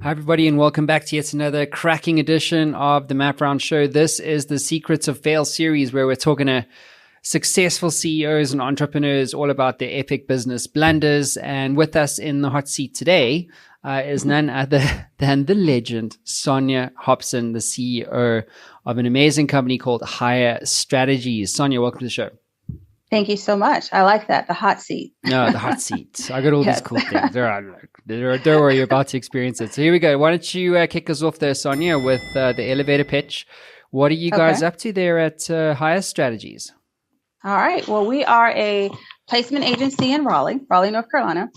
Hi, everybody, and welcome back to yet another cracking edition of the Map Round Show. This is the Secrets of Fail series, where we're talking to successful CEOs and entrepreneurs all about their epic business blunders. And with us in the hot seat today is none other than the legend, Sonya Hopson, the CEO of an amazing company called Higher Strategies. Sonya, welcome to the show. Thank you so much. I like that. The hot seat. No, the hot seat. I got all these cool things. Don't worry, you're about to experience it. So here we go. Why don't you kick us off there, Sonya, with the elevator pitch. What are you guys up to there at Higher Strategies? All right. Well, we are a placement agency in Raleigh, North Carolina.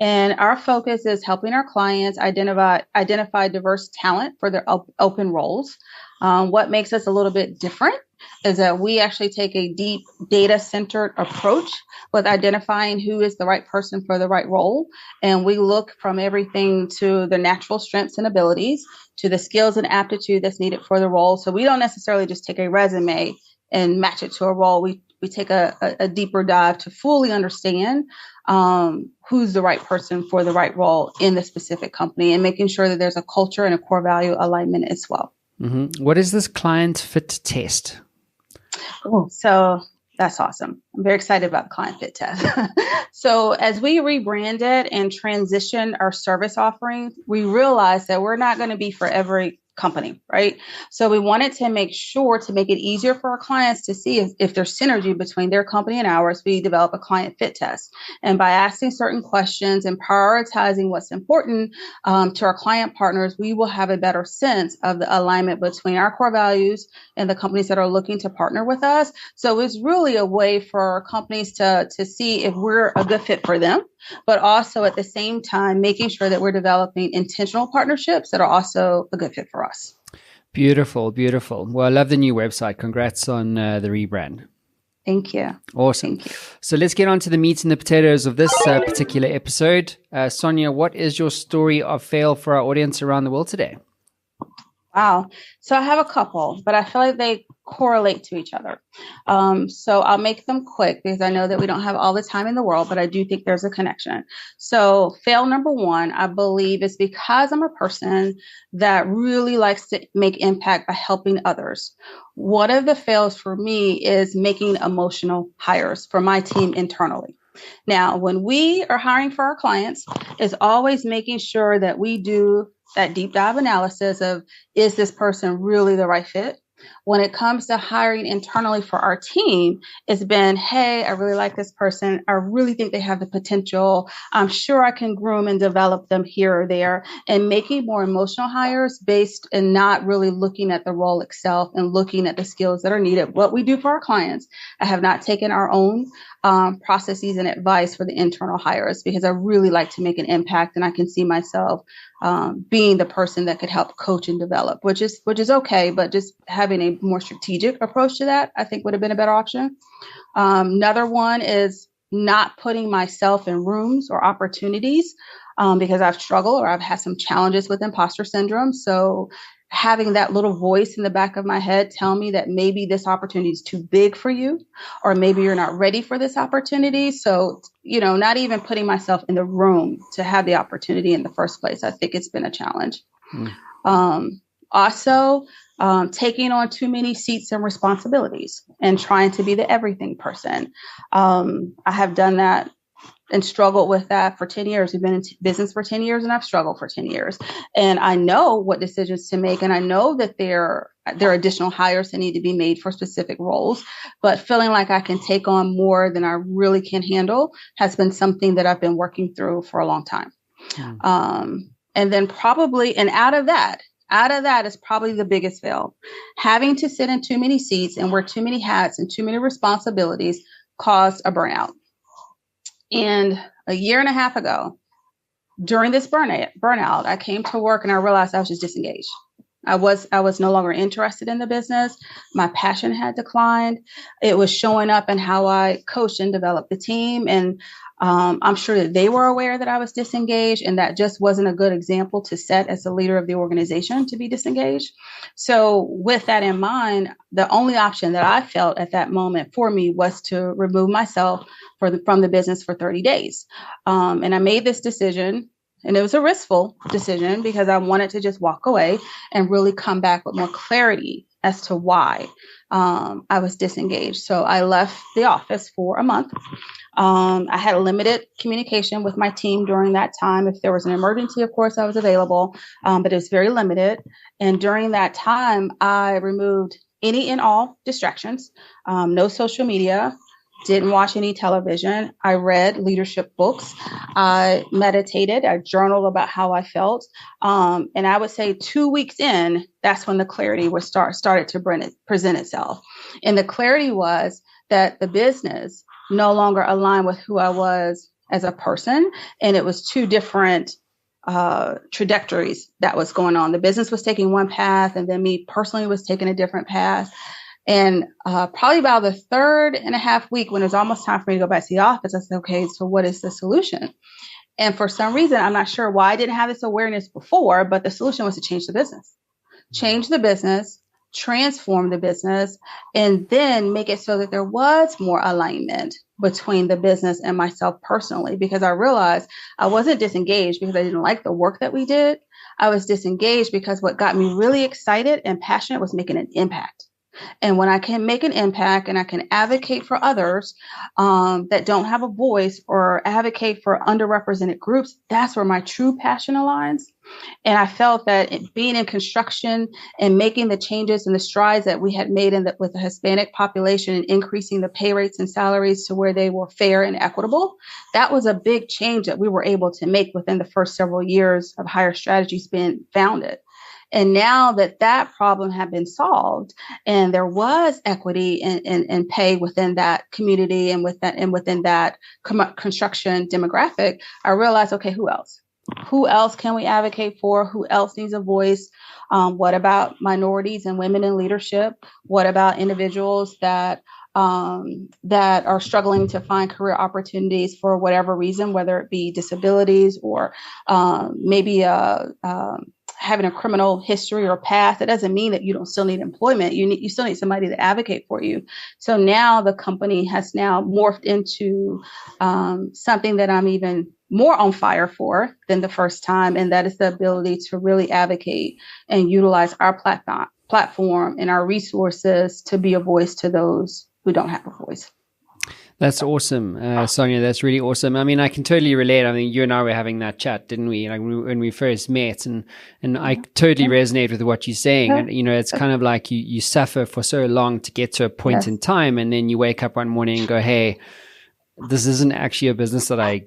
And our focus is helping our clients identify diverse talent for their open roles. What makes us a little bit different is that we actually take a deep data-centered approach with identifying who is the right person for the right role. And we look from everything to the natural strengths and abilities to the skills and aptitude that's needed for the role. So we don't necessarily just take a resume and match it to a role. We take a deeper dive to fully understand who's the right person for the right role in the specific company, and making sure that there's a culture and a core value alignment as well. Mm-hmm. What is this client fit test? Oh, so that's awesome. I'm very excited about the client fit test. So as we rebranded and transitioned our service offerings, we realized that we're not going to be for every company, right? So we wanted to make sure to make it easier for our clients to see if there's synergy between their company and ours. We develop a client fit test. And by asking certain questions and prioritizing what's important to our client partners, we will have a better sense of the alignment between our core values and the companies that are looking to partner with us. So it's really a way for companies to see if we're a good fit for them, but also at the same time, making sure that we're developing intentional partnerships that are also a good fit for us. Beautiful, beautiful. Well, I love the new website. Congrats on the rebrand. Thank you. Awesome. Thank you. So let's get on to the meat and the potatoes of this particular episode. Sonya, what is your story of fail for our audience around the world today? Wow. So I have a couple, but I feel like they correlate to each other. So I'll make them quick because I know that we don't have all the time in the world, but I do think there's a connection. So fail number one, I believe, is because I'm a person that really likes to make impact by helping others. One of the fails for me is making emotional hires for my team internally. Now, when we are hiring for our clients, it's always making sure that we do that deep dive analysis of, is this person really the right fit? When it comes to hiring internally for our team, it's been, hey, I really like this person. I really think they have the potential. I'm sure I can groom and develop them here or there, and making more emotional hires based and not really looking at the role itself and looking at the skills that are needed. What we do for our clients, I have not taken our own processes and advice for the internal hires because I really like to make an impact, and I can see myself being the person that could help coach and develop, which is okay, but just having a more strategic approach to that, I think would have been a better option. Another one is not putting myself in rooms or opportunities because I've struggled or I've had some challenges with imposter syndrome. So having that little voice in the back of my head tell me that maybe this opportunity is too big for you, or maybe you're not ready for this opportunity. So, not even putting myself in the room to have the opportunity in the first place. I think it's been a challenge. Also, taking on too many seats and responsibilities and trying to be the everything person. I have done that and struggled with that for 10 years. We've been in business for 10 years and I've struggled for 10 years. And I know what decisions to make. And I know that there are additional hires that need to be made for specific roles, but feeling like I can take on more than I really can handle has been something that I've been working through for a long time. And then probably, and out of that is probably the biggest fail. Having to sit in too many seats and wear too many hats and too many responsibilities caused a burnout. And a year and a half ago, during this burnout, I came to work and I realized I was just disengaged. I was no longer interested in the business. My passion had declined. It was showing up in how I coached and developed the team. And I'm sure that they were aware that I was disengaged, and that just wasn't a good example to set as the leader of the organization to be disengaged. So with that in mind, the only option that I felt at that moment for me was to remove myself from the business for 30 days. And I made this decision And it was a riskful decision because I wanted to just walk away and really come back with more clarity as to why I was disengaged. So I left the office for a month. I had limited communication with my team during that time. If there was an emergency, of course, I was available, but it was very limited. And during that time, I removed any and all distractions, no social media, didn't watch any television. I read leadership books. I meditated. I journaled about how I felt. And I would say 2 weeks in, that's when the clarity was started to present itself. And the clarity was that the business no longer aligned with who I was as a person. And it was two different trajectories that was going on. The business was taking one path, and then me personally was taking a different path. And probably about the 3.5 week, when it was almost time for me to go back to the office, I said, okay, so what is the solution? And for some reason, I'm not sure why I didn't have this awareness before, but the solution was to change the business, transform the business, and then make it so that there was more alignment between the business and myself personally, because I realized I wasn't disengaged because I didn't like the work that we did. I was disengaged because what got me really excited and passionate was making an impact. And when I can make an impact and I can advocate for others that don't have a voice, or advocate for underrepresented groups, that's where my true passion aligns. And I felt that being in construction and making the changes and the strides that we had made with the Hispanic population and increasing the pay rates and salaries to where they were fair and equitable, that was a big change that we were able to make within the first several years of Higher Strategies being founded. And now that that problem had been solved, and there was equity in pay within that community and within that construction demographic, I realized, okay, who else? Who else can we advocate for? Who else needs a voice? What about minorities and women in leadership? What about individuals that are struggling to find career opportunities for whatever reason, whether it be disabilities or maybe having a criminal history or past? It doesn't mean that you don't still need employment. You still need somebody to advocate for you. So now the company has now morphed into something that I'm even more on fire for than the first time. And that is the ability to really advocate and utilize our platform and our resources to be a voice to those who don't have a voice. That's awesome, Sonya. That's really awesome. I mean, I can totally relate. I mean, you and I were having that chat, didn't we? Like when we first met, and I totally resonate with what you're saying. And it's kind of like you suffer for so long to get to a point in time, and then you wake up one morning and go, "Hey, this isn't actually a business that I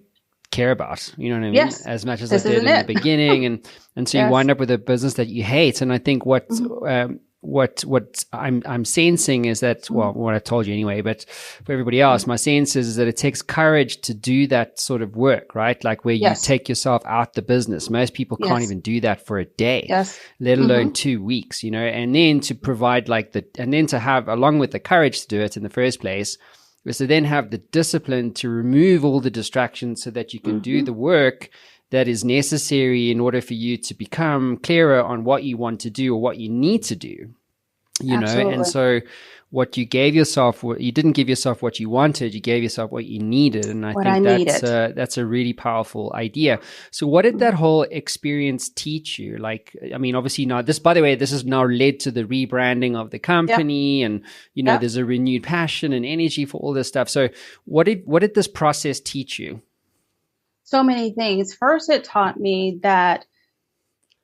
care about." You know what I mean? As much as I did in the beginning, and so you wind up with a business that you hate. And I think what I'm sensing is that, well, what I told you anyway, but for everybody else, my sense is that it takes courage to do that sort of work, right? Like where you take yourself out the business. Most people can't even do that for a day, let alone 2 weeks, and then to provide and then to have, along with the courage to do it in the first place, is to then have the discipline to remove all the distractions so that you can do the work that is necessary in order for you to become clearer on what you want to do or what you need to do, Absolutely. And so what you gave yourself, you didn't give yourself what you wanted, you gave yourself what you needed. And I think that's a really powerful idea. So what did that whole experience teach you? Like, I mean, obviously now this, by the way, this has now led to the rebranding of the company and, there's a renewed passion and energy for all this stuff. So what did this process teach you? So many things. First, it taught me that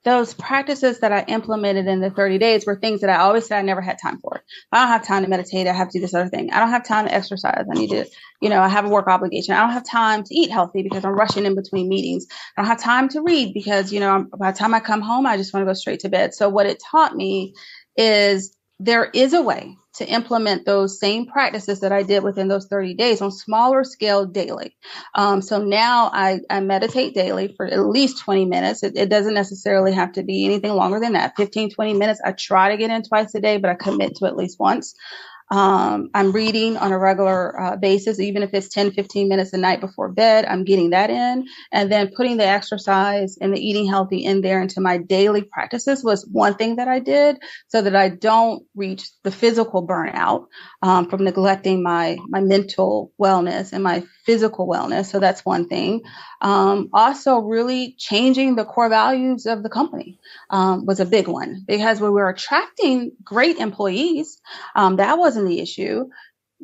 those practices that I implemented in the 30 days were things that I always said I never had time for. I don't have time to meditate. I have to do this other thing. I don't have time to exercise. I need to, I have a work obligation. I don't have time to eat healthy because I'm rushing in between meetings. I don't have time to read because, by the time I come home, I just want to go straight to bed. So what it taught me is there is a way to implement those same practices that I did within those 30 days on smaller scale daily. So now I meditate daily for at least 20 minutes. It doesn't necessarily have to be anything longer than that. 15, 20 minutes. I try to get in twice a day, but I commit to at least once. I'm reading on a regular basis, even if it's 10, 15 minutes the night before bed, I'm getting that in. And then putting the exercise and the eating healthy in there into my daily practices was one thing that I did so that I don't reach the physical burnout from neglecting my mental wellness and my physical wellness. So that's one thing. Also, really changing the core values of the company was a big one, because we were attracting great employees. That wasn't the issue.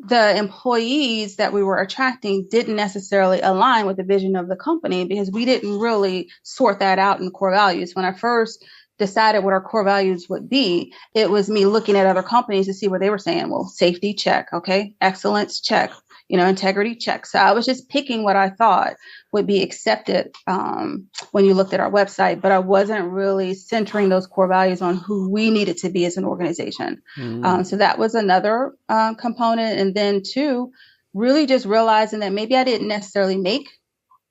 The employees that we were attracting didn't necessarily align with the vision of the company, because we didn't really sort that out in the core values. When I first decided what our core values would be, it was me looking at other companies to see what they were saying. Well, safety, check. Okay. Excellence, check. Integrity, check. So I was just picking what I thought would be accepted when you looked at our website, but I wasn't really centering those core values on who we needed to be as an organization. So that was another component. And then two, really just realizing that maybe I didn't necessarily make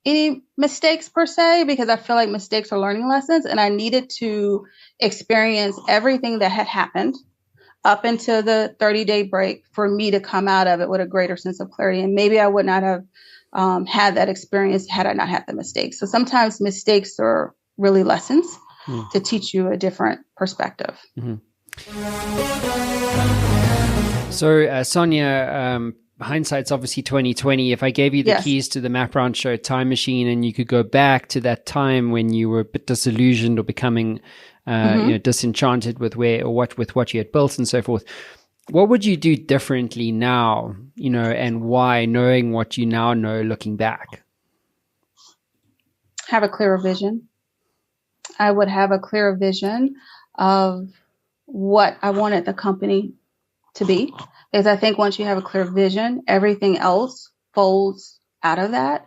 any mistakes per se, because I feel like mistakes are learning lessons, and I needed to experience everything that had happened up until the 30-day break for me to come out of it with a greater sense of clarity. And maybe I would not have had that experience had I not had the mistakes. So sometimes mistakes are really lessons to teach you a different perspective. So Sonya, hindsight's obviously 2020. If I gave you the keys to the Map Round Show time machine, and you could go back to that time when you were a bit disillusioned or becoming disenchanted with what you had built and so forth, what would you do differently now, and why, knowing what you now know looking back? Have a clearer vision. I would have a clearer vision of what I wanted the company to be, because I think once you have a clear vision, everything else folds out of that.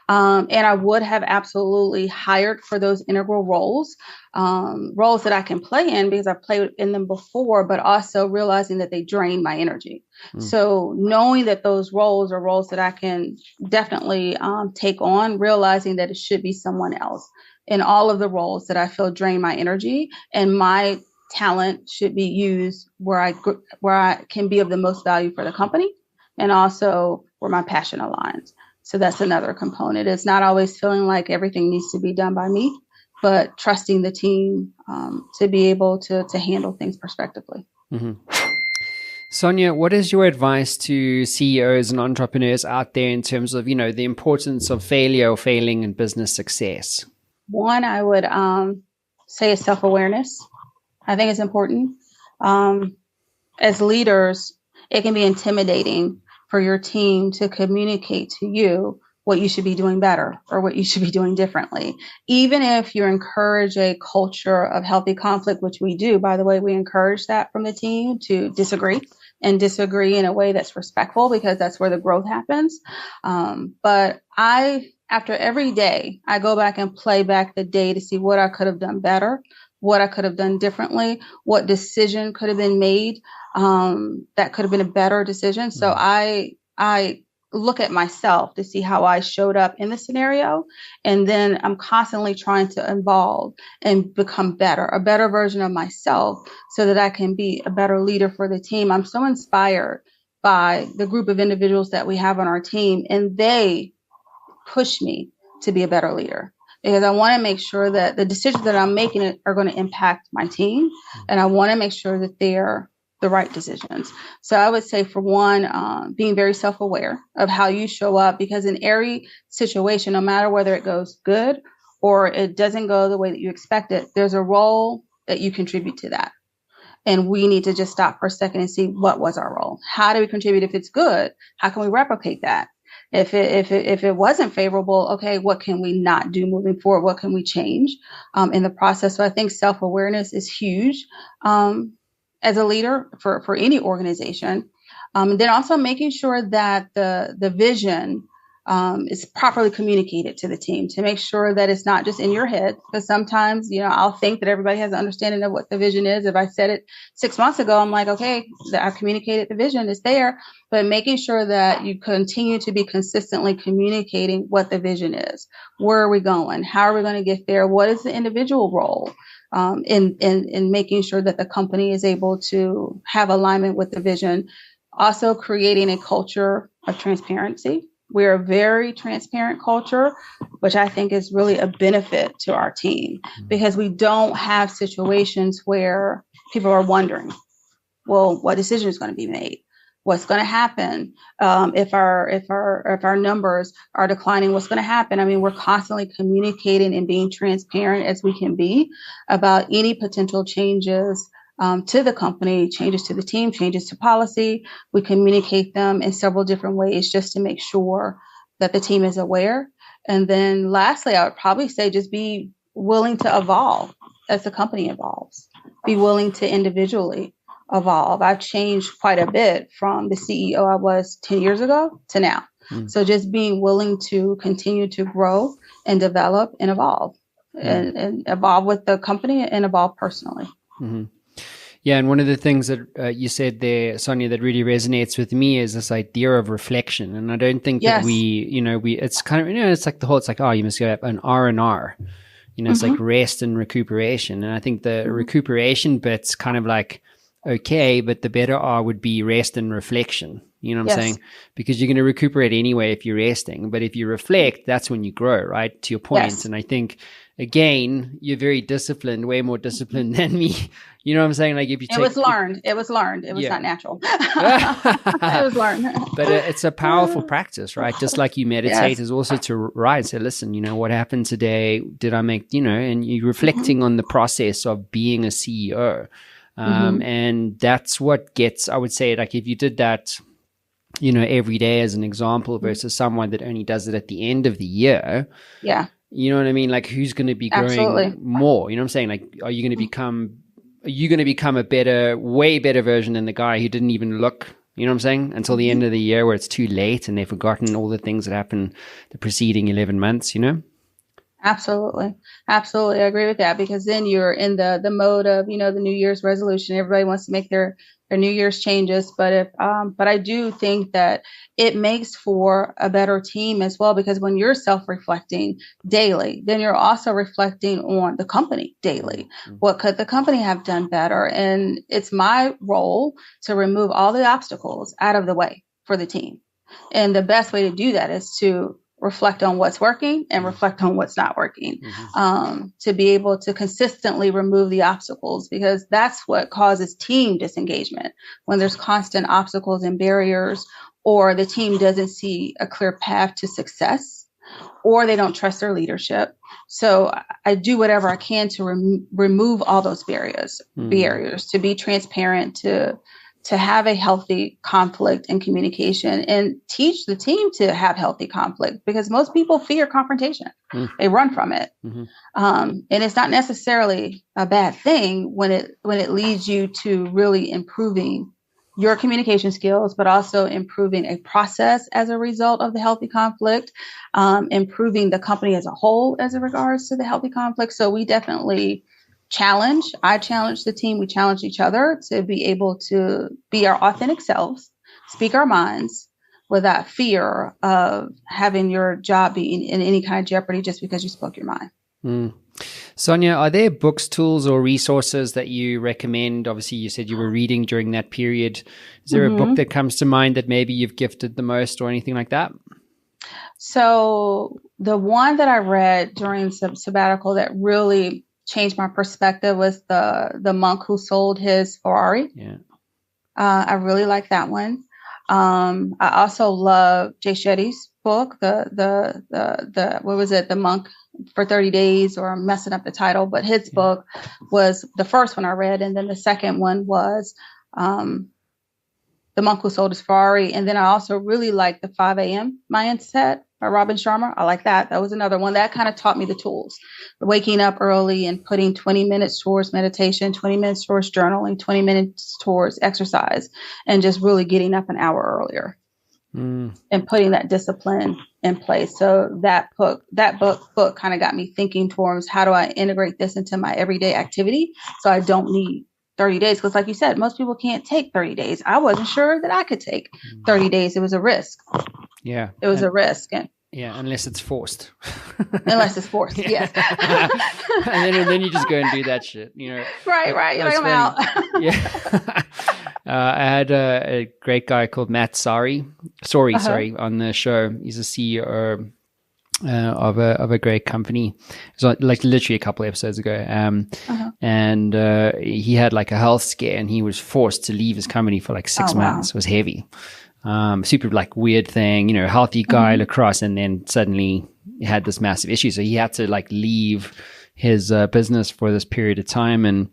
And I would have absolutely hired for those integral roles that I can play in, because I've played in them before, but also realizing that they drain my energy. So knowing that those roles are roles that I can definitely take on, realizing that it should be someone else in all of the roles that I feel drain my energy, and my talent should be used where I can be of the most value for the company, and also where my passion aligns. So that's another component. It's not always feeling like everything needs to be done by me, but trusting the team to be able to handle things prospectively. Sonya, what is your advice to CEOs and entrepreneurs out there in terms of, the importance of failure or failing in business success? One, I would say is self-awareness. I think it's important. As leaders, it can be intimidating for your team to communicate to you what you should be doing better or what you should be doing differently. Even if you encourage a culture of healthy conflict, which we do, by the way, we encourage that from the team, to disagree in a way that's respectful, because that's where the growth happens. But after every day, I go back and play back the day to see what I could have done better, what I could have done differently, what decision could have been made that could have been a better decision. So I look at myself to see how I showed up in the scenario, and then I'm constantly trying to evolve and become better, a better version of myself, so that I can be a better leader for the team. I'm so inspired by the group of individuals that we have on our team, and they push me to be a better leader, because I want to make sure that the decisions that I'm making are going to impact my team, and I want to make sure that they're the right decisions. So I would say, for one, being very self-aware of how you show up, because in every situation, no matter whether it goes good or it doesn't go the way that you expect it, there's a role that you contribute to that. And we need to just stop for a second and see, what was our role? How do we contribute? If it's good, how can we replicate that? If it wasn't favorable, okay, what can we not do moving forward? What can we change in the process? So I think self-awareness is huge as a leader for any organization. And then also making sure that the vision is properly communicated to the team, to make sure that it's not just in your head. Because sometimes, I'll think that everybody has an understanding of what the vision is. If I said it 6 months ago, I'm like, okay, I've communicated the vision, it's there. But making sure that you continue to be consistently communicating what the vision is. Where are we going? How are we going to get there? What is the individual role? In making sure that the company is able to have alignment with the vision. Also creating a culture of transparency. We're a very transparent culture, which I think is really a benefit to our team, because we don't have situations where people are wondering, well, what decision is going to be made? What's going to happen if our numbers are declining? What's going to happen? I mean, we're constantly communicating and being transparent as we can be about any potential changes to the company, changes to the team, changes to policy. We communicate them in several different ways just to make sure that the team is aware. And then lastly, I would probably say just be willing to evolve as the company evolves. Be willing to individually evolve. I've changed quite a bit from the CEO I was 10 years ago to now. So just being willing to continue to grow and develop and evolve and evolve with the company and evolve personally. Mm-hmm. Yeah, and one of the things that you said there, Sonya, that really resonates with me is this idea of reflection. And I don't think that it's kind of, it's like the whole, it's like, oh, you must go an R&R. It's like rest and recuperation. And I think the recuperation bit's kind of like, okay, but the better R would be rest and reflection. You know what I'm saying? Because you're going to recuperate anyway if you're resting. But if you reflect, that's when you grow, right? To your point. Yes. And I think, again, you're very disciplined, way more disciplined than me. You know what I'm saying? Like if you It was learned. It was not natural. It was learned. But it's a powerful practice, right? Just like you meditate is also to write and say, listen, what happened today? Did I make, and you're reflecting on the process of being a CEO. And that's what gets, I would say, like if you did that, every day as an example versus someone that only does it at the end of the year. Yeah. You know what I mean? Like who's going to be growing more? You know what I'm saying? Like, are you going to become a way better version than the guy who didn't even look, you know what I'm saying? Until the end of the year where it's too late and they've forgotten all the things that happened the preceding 11 months, Absolutely. Absolutely. I agree with that because then you're in the mode of, the New Year's resolution. Everybody wants to make their New Year's changes. But but I do think that it makes for a better team as well, because when you're self-reflecting daily, then you're also reflecting on the company daily. What could the company have done better? And it's my role to remove all the obstacles out of the way for the team. And the best way to do that is to reflect on what's working and reflect on what's not working, to be able to consistently remove the obstacles, because that's what causes team disengagement. When there's constant obstacles and barriers, or the team doesn't see a clear path to success, or they don't trust their leadership. So I do whatever I can to remove all those barriers, to be transparent, to have a healthy conflict and communication, and teach the team to have healthy conflict, because most people fear confrontation. They run from it. And it's not necessarily a bad thing when it leads you to really improving your communication skills, but also improving a process as a result of the healthy conflict, improving the company as a whole as it regards to the healthy conflict. So we definitely I challenge the team. We challenge each other to be able to be our authentic selves, speak our minds without fear of having your job being in any kind of jeopardy just because you spoke your mind. Sonya, are there books, tools, or resources that you recommend? Obviously, you said you were reading during that period. Is there a book that comes to mind that maybe you've gifted the most or anything like that? So the one that I read during sabbatical that really changed my perspective was the monk who sold his Ferrari. Yeah. I really like that one. I also love Jay Shetty's book, the what was it? The Monk for 30 Days, or I'm messing up the title, but his book was the first one I read. And then the second one was The Monk Who Sold His Ferrari. And then I also really like the 5 a.m. mindset by Robin Sharma. I like that. That was another one that kind of taught me the tools. Waking up early and putting 20 minutes towards meditation, 20 minutes towards journaling, 20 minutes towards exercise, and just really getting up an hour earlier and putting that discipline in place. So that book kind of got me thinking towards how do I integrate this into my everyday activity so I don't need 30 days. Because like you said, most people can't take 30 days. I wasn't sure that I could take 30 days. It was a risk. Yeah. It was a risk. Yeah, unless it's forced. Unless it's forced, yes. and then you just go and do that shit, Right. You're like, I'm out. Yeah. I had a great guy called Matt Sorry, on the show. He's a CEO of a great company. It was like literally a couple of episodes ago. And he had like a health scare, and he was forced to leave his company for like 6 months. It was heavy. Super like weird thing, you know, healthy guy, lacrosse, and then suddenly he had this massive issue. So he had to like leave his business for this period of time,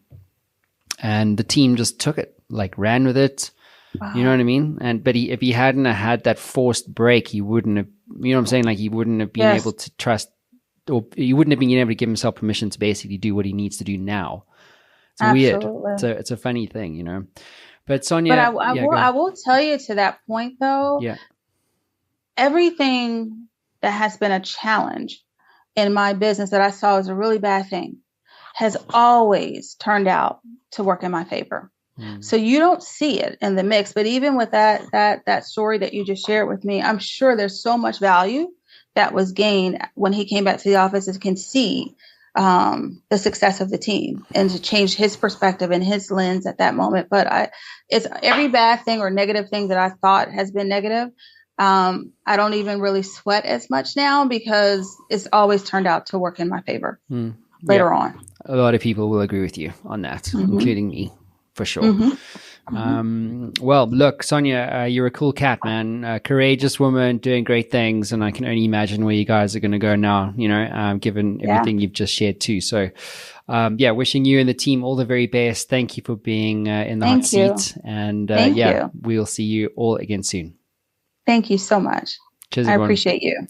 and the team just took it, like ran with it. Wow. You know what I mean? But if he hadn't had that forced break, he wouldn't have, you know what I'm saying? Like he wouldn't have been able to trust, or he wouldn't have been able to give himself permission to basically do what he needs to do now. It's Absolutely. weird. It's a funny thing, you know. But Sonya, but I will tell you to that point though. Yeah. Everything that has been a challenge in my business that I saw as a really bad thing has always turned out to work in my favor. So you don't see it in the mix, but even with that story that you just shared with me, I'm sure there's so much value that was gained when he came back to the office and can see the success of the team and to change his perspective and his lens at that moment. But it's every bad thing or negative thing that I thought has been negative. I don't even really sweat as much now because it's always turned out to work in my favor later on. A lot of people will agree with you on that, including me. For sure. Well, look, Sonya, you're a cool cat, man. Courageous woman doing great things. And I can only imagine where you guys are going to go now, you know, given everything you've just shared too. So, wishing you and the team all the very best. Thank you for being in the hot seat. And we'll see you all again soon. Thank you so much. Cheers, I everyone. appreciate you.